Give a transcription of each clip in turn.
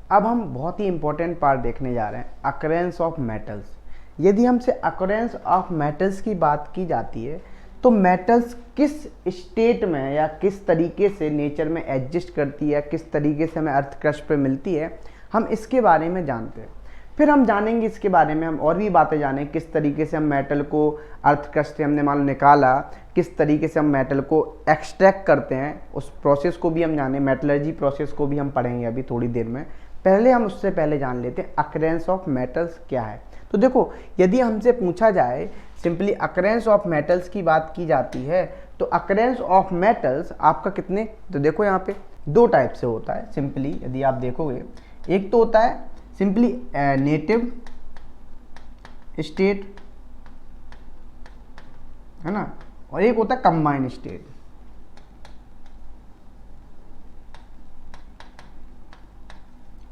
अब हम बहुत ही इंपॉर्टेंट पार्ट देखने जा रहे हैं, अकरेंस ऑफ मेटल्स। यदि हमसे अकरेंस ऑफ मेटल्स की बात की जाती है तो मेटल्स किस स्टेट में या किस तरीके से नेचर में एग्जिस्ट करती है, किस तरीके से हमें अर्थ क्रस्ट पे मिलती है, हम इसके बारे में जानते हैं। फिर हम जानेंगे इसके बारे में, हम और भी बातें जानें किस तरीके से हम मेटल को अर्थ क्रस्ट से हमने मान लो निकाला, किस तरीके से हम मेटल को एक्सट्रैक्ट करते हैं, उस प्रोसेस को भी हम जानें, मेटलर्जी प्रोसेस को भी हम पढ़ेंगे अभी थोड़ी देर में। पहले हम उससे पहले जान लेते हैं अकरेंस ऑफ मेटल्स क्या है। तो देखो, यदि हमसे पूछा जाए सिंपली अकरेंस ऑफ मेटल्स की बात की जाती है तो अकरेंस ऑफ मेटल्स आपका कितने, तो देखो यहाँ पे दो टाइप से होता है सिंपली। यदि आप देखोगे, एक तो होता है सिंपली नेटिव स्टेट, है ना, और एक होता है कंबाइंड स्टेट।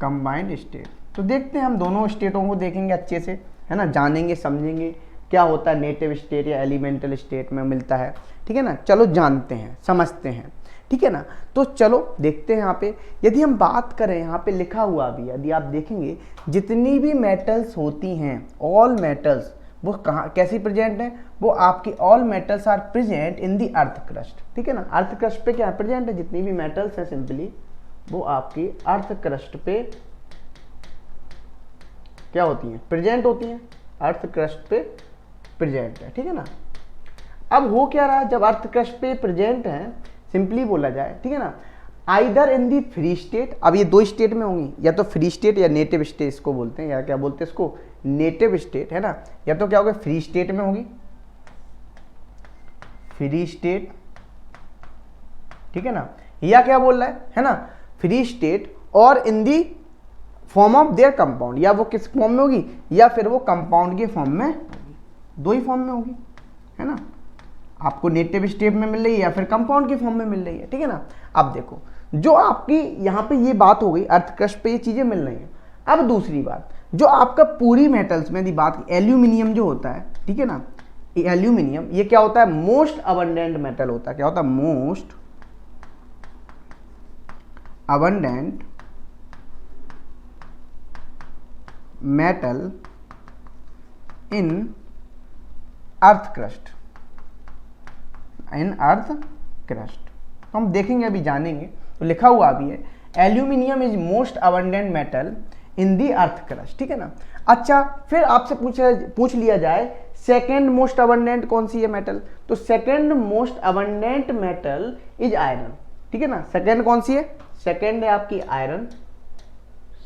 कंबाइंड स्टेट, तो देखते हैं, हम दोनों स्टेटों को देखेंगे अच्छे से, है ना, जानेंगे समझेंगे क्या होता है नेटिव स्टेट या एलिमेंटल स्टेट में मिलता है। ठीक है ना, चलो जानते हैं समझते हैं। ठीक है ना, तो चलो देखते हैं। यहाँ पे यदि हम बात करें, यहाँ पे लिखा हुआ भी, यदि आप देखेंगे जितनी भी मेटल्स होती हैं, ऑल मेटल्स, वो कहाँ कैसी प्रेजेंट है, वो आपकी all metals are present in the earth crust. ठीक है ना, अर्थ क्रस्ट पे क्या प्रेजेंट है, जितनी भी मेटल्स हैं सिंपली वो आपकी अर्थ क्रस्ट पे क्या होती हैं, प्रेजेंट होती हैं, अर्थ क्रस्ट पे प्रेजेंट है। ठीक है ना, अब हो क्या रहा है, जब अर्थ क्रस्ट पे प्रेजेंट है, सिंपली बोला जाए, ठीक है ना, either in the free state, अब ये दो स्टेट में होंगी, या तो फ्री स्टेट या नेटिव स्टेट इसको बोलते हैं, या क्या बोलते हैं इसको, नेटिव स्टेट, है ना, या तो क्या होगा फ्री स्टेट में होगी, फ्री स्टेट, ठीक है ना, या क्या बोल रहा है ना, फ्री स्टेट, और in the form of their compound, या वो किस फॉर्म में होगी, या फिर वो कंपाउंड के फॉर्म में होगी, दो ही फॉर्म में होगी, है ना, आपको नेटिव स्टेट में मिल रही है या फिर कंपाउंड के फॉर्म में मिल रही है। ठीक है ना, अब देखो जो आपकी यहाँ पे ये बात हो गई, अर्थ क्रस्ट पे ये चीजें मिल रही हैं। अब दूसरी बात, जो आपका पूरी मेटल्स में यदि बात, एल्यूमिनियम जो होता है, ठीक है ना, एल्यूमिनियम ये क्या होता है, मोस्ट अबंडेंट मेटल होता है। क्या होता है, मोस्ट अबंडेंट मेटल इन अर्थ क्रस्ट, इन अर्थ क्रस्ट। तो हम देखेंगे अभी जानेंगे, तो लिखा हुआ भी है aluminium is most abundant metal in the earth crust. ठीक है ना, अच्छा फिर आपसे पूछ लिया जाए सेकेंड मोस्ट अबंडेंट कौन सी है मेटल, तो second most abundant metal is iron. ठीक है ना, सेकेंड कौन सी है, सेकेंड है आपकी आयरन,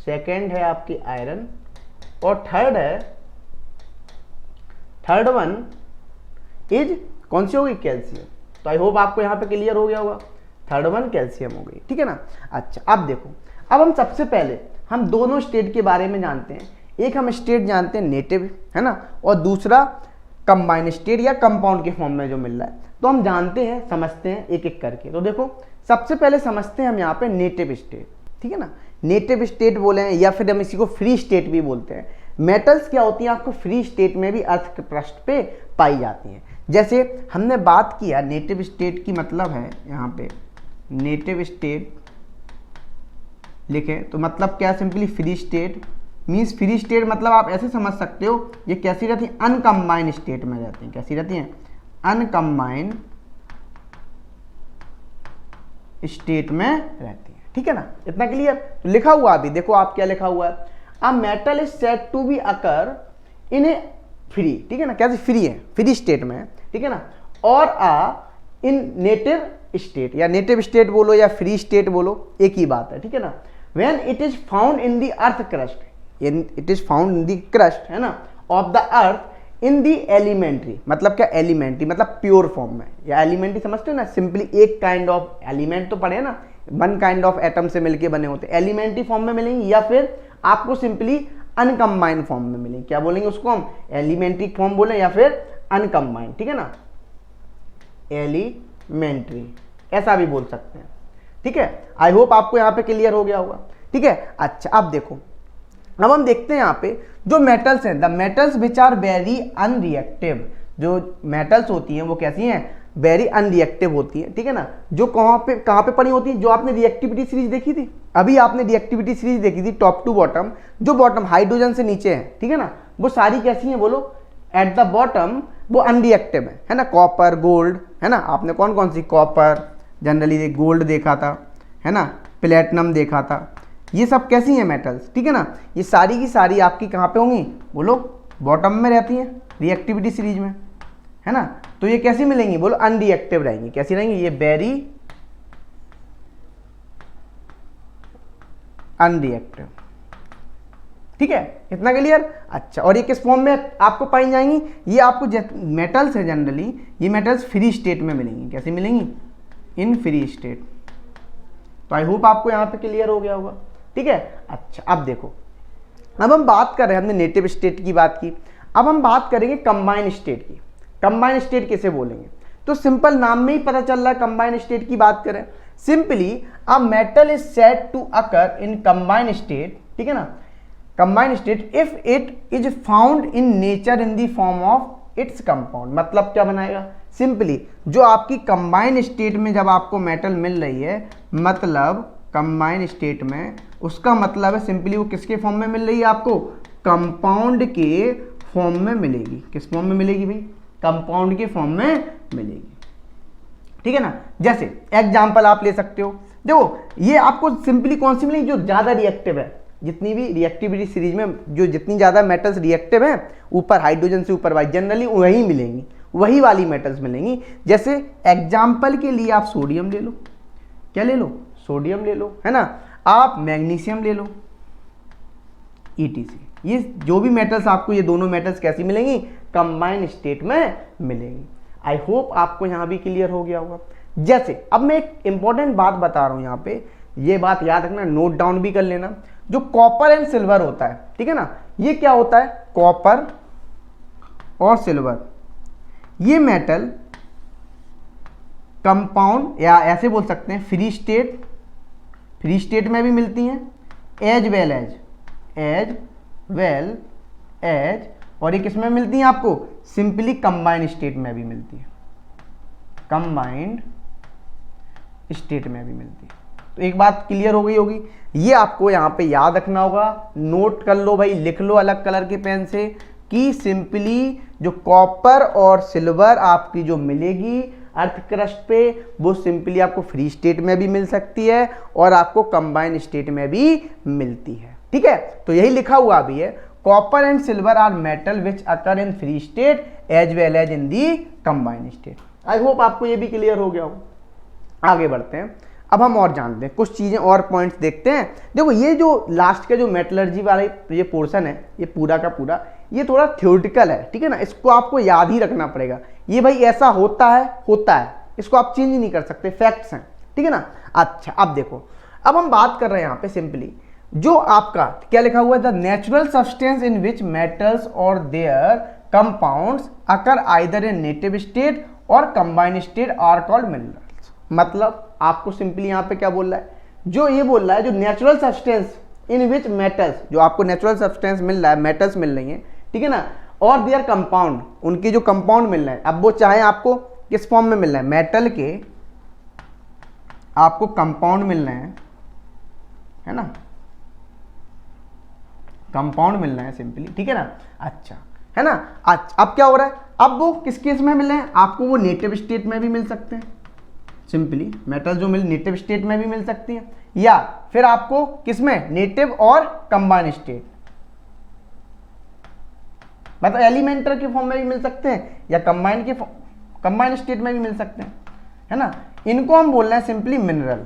सेकेंड है आपकी आयरन, और थर्ड है, थर्ड वन इज कौन सी होगी, कैल्शियम। तो आई होप आपको यहां पे क्लियर हो गया होगा, थर्ड वन कैल्शियम हो गई। ठीक है ना, अच्छा अब देखो, अब हम सबसे पहले हम दोनों स्टेट के बारे में जानते हैं। एक हम स्टेट जानते हैं नेटिव, है ना, और दूसरा कंबाइंड स्टेट या कंपाउंड के फॉर्म में जो मिल रहा है। तो हम जानते हैं समझते हैं एक एक करके। तो देखो सबसे पहले समझते हैं हम यहाँ पे नेटिव स्टेट। ठीक है ना, नेटिव स्टेट बोले हैं या फिर हम इसी को फ्री स्टेट भी बोलते हैं। मेटल्स क्या होती हैं आपको फ्री स्टेट में भी अर्थ क्रस्ट पे पाई जाती हैं। जैसे हमने बात किया नेटिव स्टेट की, मतलब है यहाँ पे नेटिव स्टेट लिखे तो मतलब क्या, simply free state means, free state मतलब आप ऐसे समझ सकते हो ये कैसी रहती है, अनकम्बाइंड स्टेट में रहती हैं। कैसी रहती हैं, अनकम्बाइंड स्टेट में रहती है। ठीक है ना, इतना क्लियर। तो लिखा हुआ अभी देखो आप क्या लिखा हुआ है, a metal is said to be occur in a free, ठीक है ना, कैसे फ्री है, फ्री स्टेट में, ठीक है ना, और इन नेटिव स्टेट, या नेटिव स्टेट बोलो या फ्री स्टेट बोलो एक ही बात है। ठीक है ना, when it is found in the earth crust, it is found in the crust, है ना, of the earth in the elementary, मतलब क्या एलिमेंट्री मतलब प्योर फॉर्म में, या एलिमेंट्री समझते हो ना, सिंपली एक काइंड ऑफ एलिमेंट तो पढ़े ना, वन काइंड ऑफ एटम से मिलके बने होते, एलिमेंट्री फॉर्म में मिलेंगे या फिर आपको सिंपली अनकम्बाइंड फॉर्म में मिलेंगे। क्या बोलेंगे उसको हम, एलिमेंट्री फॉर्म बोले या फिर अनकम्बाइंड। ठीक है ना, एलिमेंट्री ऐसा भी बोल सकते हैं। ठीक है, आई होप आपको यहाँ पे क्लियर हो गया होगा। ठीक है, अच्छा अब देखो, अब हम देखते हैं यहाँ पे जो मेटल्स हैं, the metals which are very unreactive, जो मेटल्स होती हैं वो कैसी हैं, वेरी अनरिएक्टिव होती है, ठीक है ना, जो कहाँ पे पड़ी होती है, जो आपने रिएक्टिविटी सीरीज देखी थी, अभी आपने रिएक्टिविटी सीरीज देखी थी टॉप टू बॉटम, जो बॉटम हाइड्रोजन से नीचे है, ठीक है ना, वो सारी कैसी हैं बोलो, एट द बॉटम वो अनरिएक्टिव है ना, कॉपर गोल्ड, है ना, आपने कौन कौन सी, कॉपर जनरली गोल्ड देखा था, है ना, प्लेटिनम देखा था, ये सब कैसी हैं मेटल्स, ठीक है ना, ये सारी की सारी आपकी कहाँ पे होंगी बोलो, बॉटम में रहती हैं रिएक्टिविटी सीरीज में, है ना, तो ये कैसी मिलेंगी बोलो, अनरिएक्टिव रहेंगी, कैसी रहेंगी, ये वेरी अनरिएक्टिव, ठीक है, इतना क्लियर। अच्छा, और ये किस फॉर्म में आपको पाई जाएंगी, ये आपको मेटल्स है जनरली, ये मेटल्स फ्री स्टेट में मिलेंगी, कैसे मिलेंगी, इन फ्री स्टेट। तो आई होप आपको यहाँ पे क्लियर हो गया होगा, ठीक है। अच्छा, अब देखो, अब हम बात कर रहे हैं, हमने नेटिव स्टेट की बात की, अब हम बात करेंगे कंबाइन स्टेट की। कंबाइन स्टेट किसे बोलेंगे, तो सिंपल नाम में ही पता चल रहा है कंबाइन स्टेट की बात करें, simply a metal is said to occur in combine state, ठीक है ना, combine state if it is found in nature in the form of its compound. मतलब क्या बनाएगा, सिंपली जो आपकी कंबाइन स्टेट में जब आपको मेटल मिल रही है, मतलब कंबाइन स्टेट में, उसका मतलब है सिंपली वो किसके फॉर्म में मिल रही है आपको, कंपाउंड के फॉर्म में मिलेगी। किस फॉर्म में मिलेगी भाई, कंपाउंड के फॉर्म में मिलेगी, ठीक है ना। जैसे एग्जांपल आप ले सकते हो, देखो ये आपको सिंपली कौन सी मिलेगी, जो ज्यादा रिएक्टिव है, जितनी भी रिएक्टिविटी सीरीज में जो जितनी ज्यादा मेटल्स रिएक्टिव हैं, ऊपर हाइड्रोजन से ऊपर वाई, जनरली वही मिलेंगी, वही वाली मेटल्स मिलेंगी। जैसे एग्जाम्पल के लिए आप सोडियम ले लो, क्या ले लो, सोडियम ले लो, है ना, आप मैग्नीशियम ले लो, ETC, ये जो भी मेटल्स आपको, ये दोनों मेटल्स कैसी मिलेंगी, कंबाइन स्टेट में मिलेंगी। आई होप आपको यहाँ भी क्लियर हो गया होगा। जैसे अब मैं एक इंपॉर्टेंट बात बता रहा हूँ यहाँ पे, ये बात याद रखना, नोट डाउन भी कर लेना, जो कॉपर एंड सिल्वर होता है, ठीक है ना, ये क्या होता है, कॉपर और सिल्वर, ये मेटल कंपाउंड या ऐसे बोल सकते हैं फ्री स्टेट में भी मिलती हैं, एज वेल एज और ये किस में मिलती हैं आपको, सिंपली कंबाइंड स्टेट में भी मिलती है, कंबाइंड स्टेट में भी मिलती है। तो एक बात क्लियर हो गई होगी, ये आपको यहाँ पे याद रखना होगा, नोट कर लो भाई, लिख लो अलग कलर के पेन से, कि सिंपली जो कॉपर और सिल्वर आपकी जो मिलेगी अर्थ क्रस्ट पे, वो सिंपली आपको फ्री स्टेट में भी मिल सकती है और आपको कंबाइंड स्टेट में भी मिलती है, ठीक है। तो यही लिखा हुआ भी है, copper and silver are metal which occur in free state as well as in the combined state. I hope आपको ये भी क्लियर हो गया हो। आगे बढ़ते हैं, अब हम और जानते हैं कुछ चीजें और पॉइंट्स देखते हैं। देखो ये जो लास्ट का जो मेटलर्जी वाला ये पोर्शन है, ये पूरा का पूरा ये थोड़ा थ्योरेटिकल है, ठीक है ना, इसको आपको याद ही रखना पड़ेगा। ये भाई ऐसा होता है, इसको आप चेंज नहीं कर सकते, फैक्ट्स हैं, ठीक है ना। अच्छा, अब देखो, अब हम बात कर रहे हैं यहाँ पे सिंपली जो आपका क्या लिखा हुआ है, the natural substance in which metals और their compounds occur either in native state और combined state are called minerals. मतलब आपको सिंपली यहाँ पे क्या बोल रहा है, जो ये बोल रहा है, जो natural substance in which metals, जो आपको नेचुरल सब्सटेंस मिल रहा है, मेटल्स मिल रही हैं, ठीक है ना, और देयर कंपाउंड, उनके जो कंपाउंड मिल रहे हैं, अब वो चाहे आपको किस फॉर्म में मिल रहे हैं, मेटल के आपको कंपाउंड मिल रहे हैं, है ना, कंपाउंड मिल रहे हैं सिंपली, ठीक है ना। अच्छा, है ना। अच्छा, अब क्या हो रहा है, अब वो किस केस में मिल रहे हैं आपको, वो नेटिव स्टेट में भी मिल सकते हैं, सिंपली मेटल जो मिल नेटिव स्टेट में भी मिल सकती है, या फिर आपको किसमें, नेटिव और कंबाइंड स्टेट, मतलब एलिमेंटर के फॉर्म में भी मिल सकते हैं या कंबाइंड स्टेट में भी मिल सकते हैं, है ना। इनको हम बोल रहे हैं सिंपली मिनरल।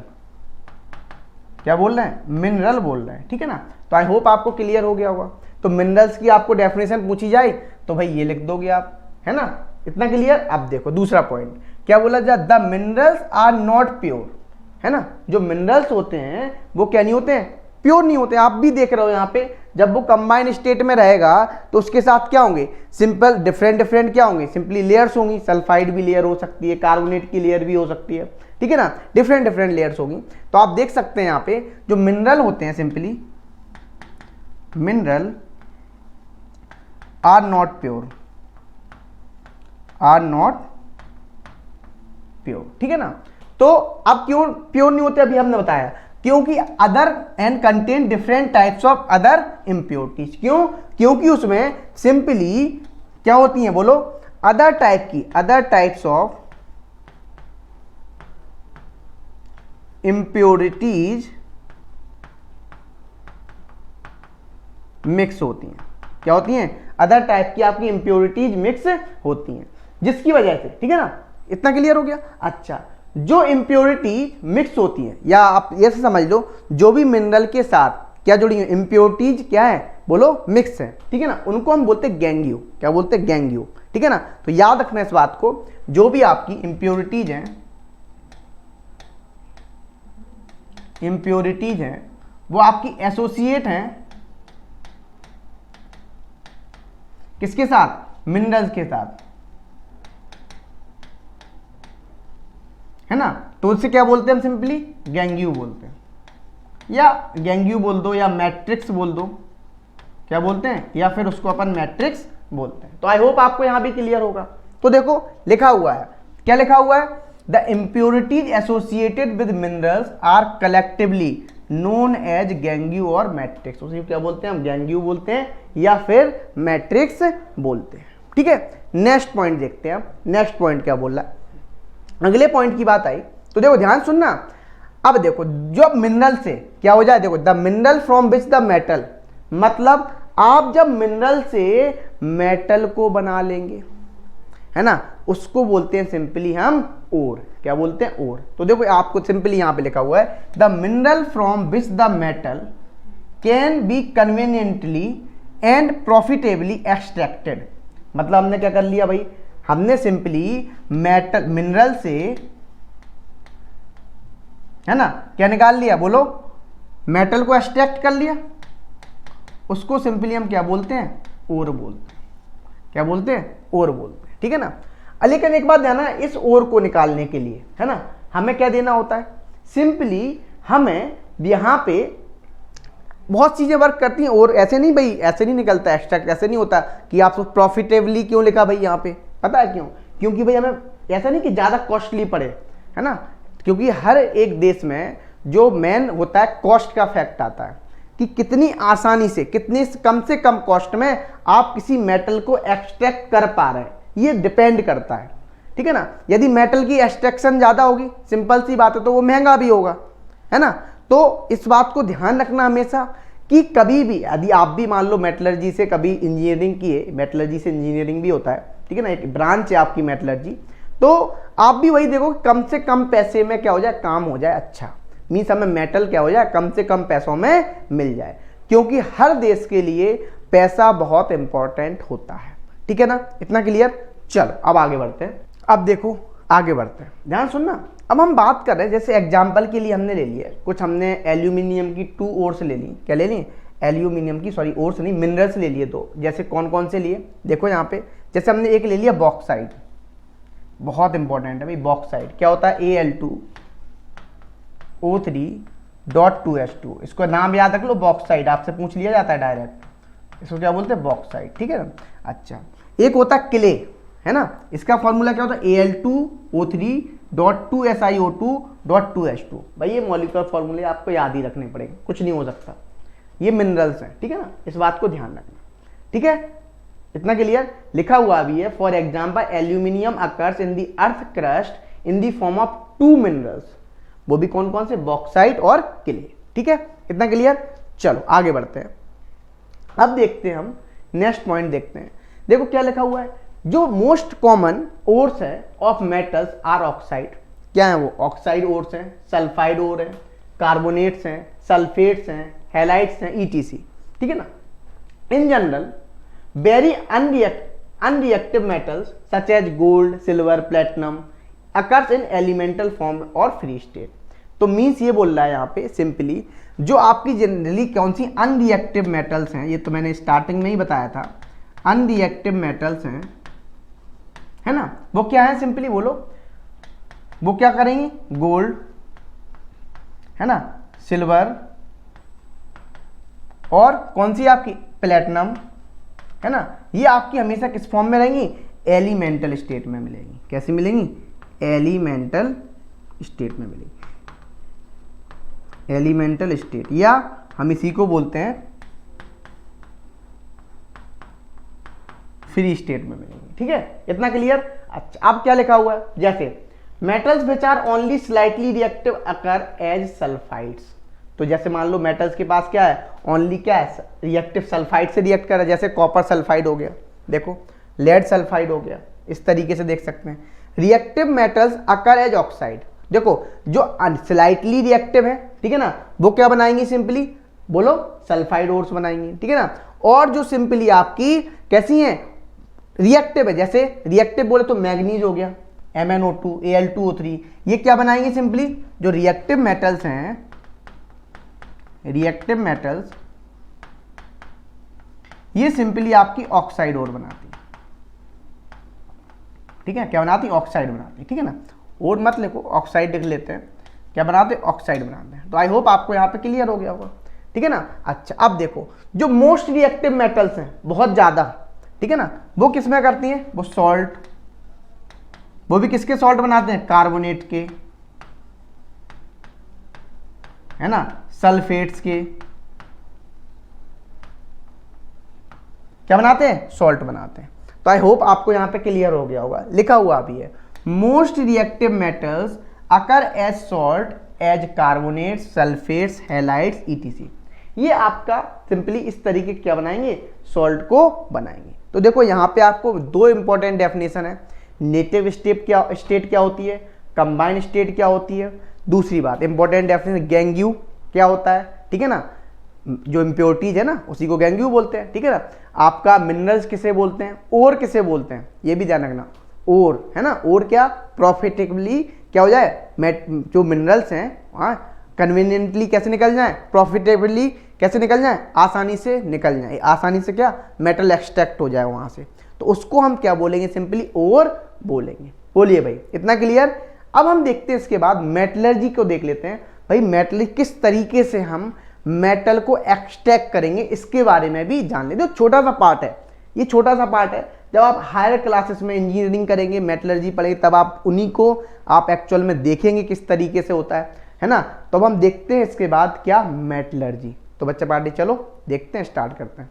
क्या बोल रहे हैं, मिनरल बोल रहे हैं, ठीक है ना। तो आई होप आपको क्लियर हो गया होगा। तो मिनरल्स की आपको डेफिनेशन पूछी जाए तो भाई ये लिख दोगे आप, है ना, इतना क्लियर। अब देखो दूसरा पॉइंट क्या बोला जाए, the minerals are not pure, है ना, जो मिनरल्स होते हैं वो क्या नहीं होते हैं, प्योर नहीं होते। आप भी देख रहे हो यहाँ पे, जब वो कंबाइंड स्टेट में रहेगा तो उसके साथ क्या होंगे, सिंपल डिफरेंट क्या होंगे, सिंपली लेयर्स होंगी, सल्फाइड भी लेयर हो सकती है, कार्बोनेट की लेयर भी हो सकती है, ठीक है ना, डिफरेंट लेयर्स होगी। तो आप देख सकते हैं यहाँ पे जो मिनरल होते हैं, simply mineral are not pure, are not pure, ठीक है ना। तो अब क्यों प्योर नहीं होते, अभी हमने बताया, क्योंकि other and contain different types of other impurities. क्यों? क्योंकि उसमें सिंपली क्या होती हैं, बोलो, other types of impurities mix होती हैं। क्या होती हैं? अदर टाइप की आपकी इम्प्योरिटीज मिक्स होती हैं, जिसकी वजह से, ठीक है ना, इतना क्लियर हो गया। अच्छा, जो इम्प्योरिटी मिक्स होती है, या आप ये से समझ लो, जो भी मिनरल के साथ क्या जुड़ी है, इम्प्योरिटीज क्या है, बोलो, मिक्स है, ठीक है ना, उनको हम बोलते हैं गैंगियो। क्या बोलते हैं? गैंगियो, ठीक है ना। तो याद रखना इस बात को, जो भी आपकी इम्प्योरिटीज हैं वो आपकी एसोसिएट हैं किसके साथ? मिनरल्स के साथ, है ना। तो उससे क्या बोलते हैं हम? सिंपली गैंगियो बोलते हैं, या गैंगियो बोल दो, या मैट्रिक्स बोल दो, क्या बोलते हैं, या फिर उसको अपन मैट्रिक्स बोलते हैं। तो आई होप आपको यहां भी क्लियर होगा। तो देखो लिखा हुआ है, क्या लिखा हुआ है? The impurities associated with minerals are collectively known as gangue और मैट्रिक्स। उसे क्या बोलते हैं हम? गैंगियो बोलते हैं या फिर मैट्रिक्स बोलते हैं, ठीक है। नेक्स्ट पॉइंट देखते हैं। नेक्स्ट पॉइंट क्या बोल रहा है? अगले पॉइंट की बात आई तो देखो ध्यान सुनना। अब देखो, जो मिनरल से क्या हो जाए, देखो, the mineral from which the metal, मतलब आप जब मिनरल से मेटल को बना लेंगे, है ना, उसको बोलते हैं सिंपली हम ओर। क्या बोलते हैं? ओर। तो देखो आपको सिंपली यहां पे लिखा हुआ है, the mineral from which the metal can be conveniently and profitably extracted. मतलब हमने क्या कर लिया भाई, हमने सिंपली मेटल, मिनरल से, है ना, क्या निकाल लिया, बोलो, मेटल को एक्सट्रैक्ट कर लिया, उसको सिंपली हम क्या बोलते हैं? ओर बोलते हैं। क्या बोलते हैं? ओर बोलते हैं, ठीक है ना। लेकिन एक बात ध्यान, इस ओर को निकालने के लिए, है ना, हमें क्या देना होता है? सिंपली हमें यहाँ पे बहुत चीजें वर्क करती हैं, और ऐसे नहीं भाई, ऐसे नहीं निकलता एक्सट्रैक्ट, ऐसे नहीं होता कि आप प्रॉफिटेबली क्यों लिखा भाई यहाँ पे, पता है क्यों? क्योंकि भाई हमें ऐसा नहीं कि ज्यादा कॉस्टली पड़े, है ना, क्योंकि हर एक देश में जो मेन होता है कॉस्ट का फैक्ट आता है कि कितनी आसानी से, कितनी कम से कम कॉस्ट में आप किसी मेटल को एक्सट्रैक्ट कर पा रहे हैं, ये डिपेंड करता है, ठीक है ना। यदि मेटल की एक्सट्रैक्शन ज्यादा होगी, सिंपल सी बात है, तो वो महंगा भी होगा, है ना। तो इस बात को ध्यान रखना हमेशा कि कभी भी यदि आप भी मान लो मेटलर्जी से कभी इंजीनियरिंग किए, मेटलर्जी से इंजीनियरिंग भी होता है, ठीक है ना, एक ब्रांच है आपकी मेटलर्जी, तो आप भी वही देखो कम से कम पैसे में क्या हो जाए, काम हो जाए अच्छा, मीन्स हमें मेटल क्या हो जाए, कम से कम पैसों में मिल जाए, क्योंकि हर देश के लिए पैसा बहुत इंपॉर्टेंट होता है, ठीक है ना। इतना क्लियर? चलो अब आगे बढ़ते हैं। अब देखो आगे बढ़ते हैं, ध्यान सुनना। अब हम बात कर रहे हैं, जैसे एग्जाम्पल के लिए हमने ले लिया कुछ, हमने एल्यूमिनियम की 2 ओर्स ले ली। क्या ले ली? एल्यूमिनियम की, सॉरी ओर्स नहीं, मिनरल्स ले लिए 2। जैसे कौन कौन से लिए, देखो यहाँ पे, जैसे हमने एक ले लिया बॉक्साइट, बहुत इंपॉर्टेंट है भाई बॉक्साइट। क्या होता है? Al2O3.2S2, इसको नाम याद रख लो, बॉक्साइट, आपसे पूछ लिया जाता है डायरेक्ट, इसको क्या बोलते हैं? बॉक्साइट, ठीक है ना। अच्छा, एक होता है क्ले, है ना, इसका फॉर्मूला क्या होता है? Al2O3.2SiO2.2H2। भाई ये मॉलिक्यूलर फॉर्मूले आपको याद ही रखने पड़ेंगे, कुछ नहीं हो सकता, ये मिनरल्स हैं, ठीक है ना, इस बात को ध्यान रखना, ठीक है। इतना क्लियर? लिखा हुआ भी है, for example aluminium occurs in the earth crust in the form of 2 minerals, वो भी कौन कौन से? बॉक्साइट और क्ले, ठीक है। इतना क्लियर? चलो आगे बढ़ते हैं। अब देखते हैं हम नेक्स्ट पॉइंट देखते हैं। देखो क्या लिखा हुआ है, जो मोस्ट कॉमन ओर्स है ऑफ मेटल्स आर ऑक्साइड। क्या है वो? ऑक्साइड ओर्स हैं, सल्फाइड ओर है, कार्बोनेट्स हैं, सल्फेट्स हैं, हैलाइड्स हैं, ईटीसी, ठीक है ना। In general very unreactive metals such as gold, silver, platinum occurs in elemental form और फ्री स्टेट। तो मीन्स ये बोल रहा है यहाँ पे सिंपली, जो आपकी जनरली कौन सी अनरिएक्टिव मेटल्स हैं, ये तो मैंने स्टार्टिंग में ही बताया था, अनरिएक्टिव मेटल्स हैं, है ना, वो क्या है? सिंपली बोलो, वो क्या करेंगी? गोल्ड, है ना, सिल्वर, और कौन सी आपकी? प्लेटिनम, है ना, ये आपकी हमेशा किस फॉर्म में रहेंगी? एलिमेंटल स्टेट में मिलेंगी। कैसी मिलेंगी? एलिमेंटल स्टेट में मिलेगी, एलिमेंटल स्टेट, या हम इसी को बोलते हैं फ्री स्टेट में मिलेगी। ठीक है, इतना क्लियर। अच्छा, अब क्या लिखा हुआ है, जैसे metals which are only slightly reactive occur as sulphides. तो जैसे मान लो मेटल्स के पास क्या है, ओनली क्या है, रिएक्टिव सल्फाइड से रिएक्ट कर रहा है, जैसे कॉपर सल्फाइड हो गया, देखो लेड सल्फाइड हो गया, इस तरीके से देख सकते हैं। Reactive metals occur as oxide, देखो जो स्लाइटली रिएक्टिव है, ठीक है ना, वो क्या बनाएंगे, सिंपली बोलो सल्फाइड ओर्स बनाएंगे, ठीक है ना। और जो सिंपली आपकी कैसी है, रिएक्टिव है, जैसे रिएक्टिव बोले तो मैग्नीज हो गया, MnO2 Al2O3, ये क्या बनाएंगे, सिंपली जो रिएक्टिव मेटल्स हैं, रिएक्टिव मेटल्स ये सिंपली आपकी ऑक्साइड और बनाती है। ठीक है, क्या बनाती है, ऑक्साइड बनाती है। ठीक है ना, और मत लिखो, ऑक्साइड लिख लेते हैं, क्या बनाते हैं, ऑक्साइड बनाते हैं। तो आई होप आपको यहाँ पे क्लियर हो गया होगा। ठीक है ना। अच्छा, अब देखो जो मोस्ट रिएक्टिव मेटल्स हैं, बहुत ज्यादा, ठीक है ना, वो किस में करती हैं, वो सॉल्ट, वो भी किसके सॉल्ट बनाते हैं, कार्बोनेट के, है ना, सल्फेट्स के, क्या बनाते हैं, सॉल्ट बनाते हैं। तो आई होप आपको यहां पे क्लियर हो गया होगा, लिखा हुआ भी है most reactive metals occur as salt as carbonate, sulphates, halides, etc. ये आपका सिंपली इस तरीके क्या बनाएंगे, सॉल्ट को बनाएंगे। तो देखो यहाँ पे आपको दो इंपॉर्टेंट डेफिनेशन है, नेटिव स्टेट क्या होती है, कंबाइंड स्टेट क्या होती है। दूसरी बात इंपॉर्टेंट डेफिनेशन, गैंग्यू क्या होता है, ठीक है ना, जो इम्प्योरिटीज है ना उसी को गैंग्यू बोलते हैं। ठीक है ना, आपका मिनरल्स किसे बोलते हैं, ओर किसे बोलते हैं, ये भी ध्यान रखना, ओर, है ना, ओर क्या प्रॉफिटेबली क्या हो जाए, जो मिनरल्स हैं कन्वीनियंटली कैसे निकल जाए, प्रॉफिटेबली कैसे निकल जाए, आसानी से निकल जाए, आसानी से क्या मेटल एक्सट्रैक्ट हो जाए वहां से, तो उसको हम क्या बोलेंगे, सिंपली ओर बोलेंगे। बोलिए भाई, इतना क्लियर। अब हम देखते हैं इसके बाद मेटलर्जी को देख लेते हैं भाई, मेटल किस तरीके से हम मेटल को एक्सट्रैक्ट करेंगे, इसके बारे में भी जान लेते हैं। छोटा सा पार्ट है, ये छोटा सा पार्ट है, जब आप हायर क्लासेस में इंजीनियरिंग करेंगे, मेटलर्जी पढ़ेंगे, तब आप उन्हीं को आप एक्चुअल में देखेंगे किस तरीके से होता है ना। तो हम देखते हैं इसके बाद क्या, मेटलर्जी। तो बच्चा पार्टी चलो देखते हैं, स्टार्ट करते हैं।